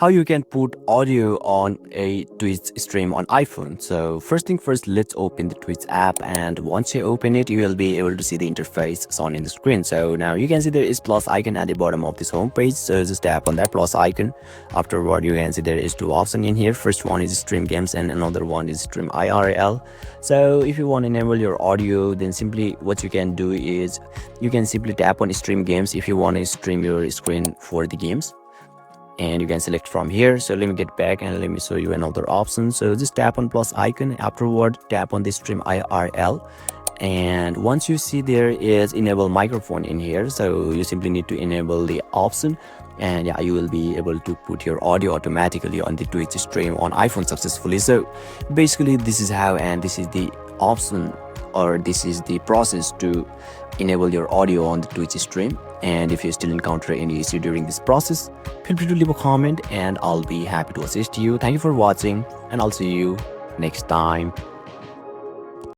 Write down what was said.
how you can put audio on a Twitch stream on iPhone. So first thing first, let's open the Twitch app, and once you open it, you will be able to see the interface shown in the screen. So now you can see there is plus icon at the bottom of this home page. So just tap on that plus icon. Afterward, you can see there is two options in here. First one is stream games and another one is stream IRL. So if you want to enable your audio, then simply what you can do is you can simply tap on stream games if you want to stream your screen for the games, and you can select from here. So let me get back and let me show you another option. So just tap on plus icon. Afterward, tap on the stream IRL, and once you see there is enable microphone in here, so you simply need to enable the option, and yeah, you will be able to put your audio automatically on the Twitch stream on iPhone successfully. So basically this is how, and this is the option, or this is the process to enable your audio on the Twitch stream. And if you still encounter any issue during this process, feel free to leave a comment and I'll be happy to assist you. Thank you for watching, and I'll see you next time.